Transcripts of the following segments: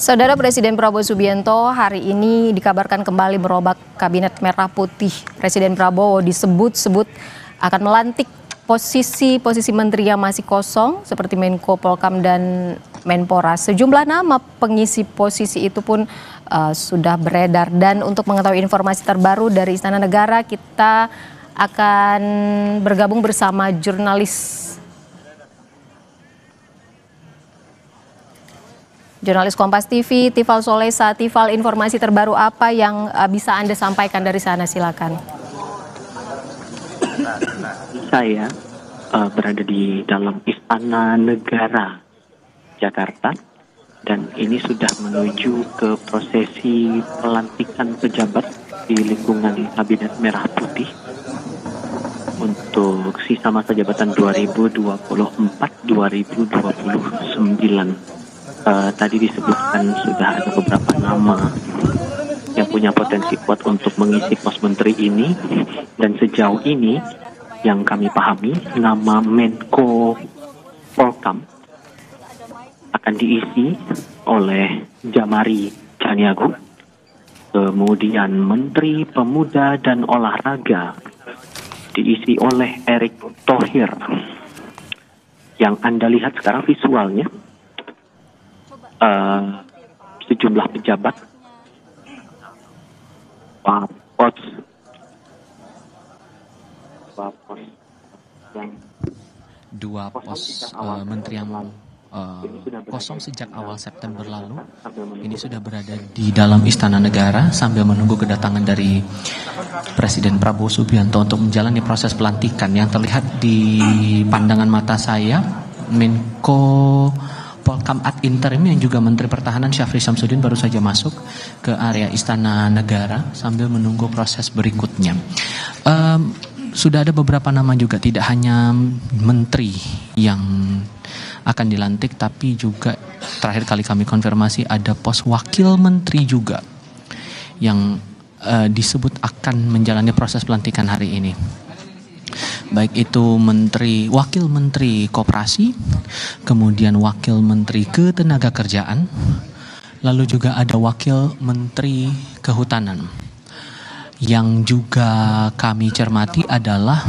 Saudara Presiden Prabowo Subianto hari ini dikabarkan kembali merombak Kabinet Merah Putih. Presiden Prabowo disebut-sebut akan melantik posisi menteri yang masih kosong seperti Menko Polkam dan Menpora. Sejumlah nama pengisi posisi itu pun sudah beredar. Dan untuk mengetahui informasi terbaru dari Istana Negara, kita akan bergabung bersama jurnalis Kompas TV, Tifal Solesa. Tifal, informasi terbaru apa yang bisa Anda sampaikan dari sana? Silakan. Saya berada di dalam Istana Negara Jakarta dan ini sudah menuju ke prosesi pelantikan pejabat di lingkungan Kabinet Merah Putih untuk sisa masa jabatan 2024-2029. Tadi disebutkan sudah ada beberapa nama yang punya potensi kuat untuk mengisi pos menteri ini, dan sejauh ini yang kami pahami nama Menko Polkam akan diisi oleh Jamari Chaniago, kemudian Menteri Pemuda dan Olahraga diisi oleh Erick Thohir. Yang Anda lihat sekarang visualnya, sejumlah pejabat, dua pos menteri yang kosong sejak awal September lalu ini sudah berada di dalam Istana Negara sambil menunggu kedatangan dari Presiden Prabowo Subianto untuk menjalani proses pelantikan. Yang terlihat di pandangan mata saya, Menko Polkam ad interim yang juga Menteri Pertahanan Syafri Samsudin baru saja masuk ke area Istana Negara sambil menunggu proses berikutnya. Sudah ada beberapa nama juga, tidak hanya menteri yang akan dilantik, tapi juga terakhir kali kami konfirmasi ada pos wakil menteri juga yang disebut akan menjalani proses pelantikan hari ini. Baik itu wakil menteri koperasi, kemudian wakil menteri ketenagakerjaan, lalu juga ada wakil menteri kehutanan. Yang juga kami cermati adalah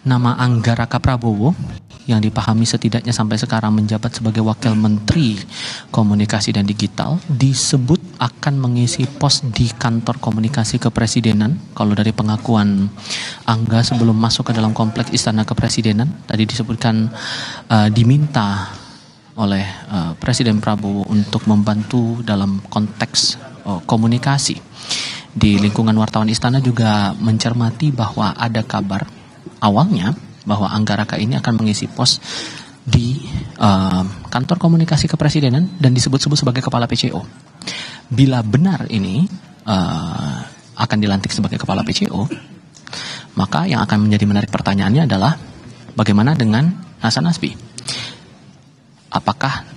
nama Anggaraka Prabowo yang dipahami setidaknya sampai sekarang menjabat sebagai wakil menteri komunikasi dan digital, disebut akan mengisi pos di kantor komunikasi kepresidenan. Kalau dari pengakuan Angga sebelum masuk ke dalam kompleks Istana Kepresidenan, tadi disebutkan diminta oleh Presiden Prabowo untuk membantu dalam konteks komunikasi. Di lingkungan wartawan istana juga mencermati bahwa ada kabar awalnya bahwa Anggaraka ini akan mengisi pos di kantor komunikasi kepresidenan dan disebut-sebut sebagai kepala PCO. Bila benar ini akan dilantik sebagai kepala PCO, maka yang akan menjadi menarik pertanyaannya adalah bagaimana dengan Hasan Nasbi? Apakah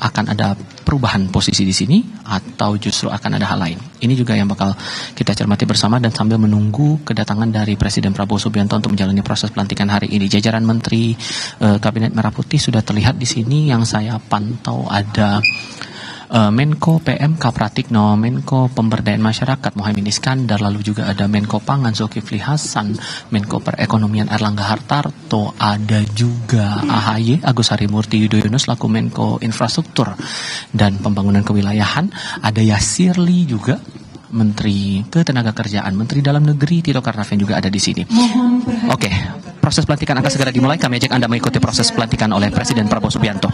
akan ada perubahan posisi di sini atau justru akan ada hal lain? Ini juga yang bakal kita cermati bersama dan sambil menunggu kedatangan dari Presiden Prabowo Subianto untuk menjalani proses pelantikan hari ini. Jajaran Menteri Kabinet Merah Putih sudah terlihat di sini. Yang saya pantau ada Menko PMK Pratikno, Menko Pemberdayaan Masyarakat Muhaimin Iskandar, lalu juga ada Menko Pangan Zulkifli Hasan, Menko Perekonomian Erlangga Hartarto, ada juga AHY Agus Harimurti Yudhoyono selaku Menko Infrastruktur dan Pembangunan Kewilayahan, ada Yasirli juga Menteri Ketenagakerjaan, Menteri Dalam Negeri Tito Karnavian juga ada di sini. Oke, proses pelantikan akan segera dimulai. Kami ajak Anda mengikuti proses pelantikan oleh Presiden Prabowo Subianto.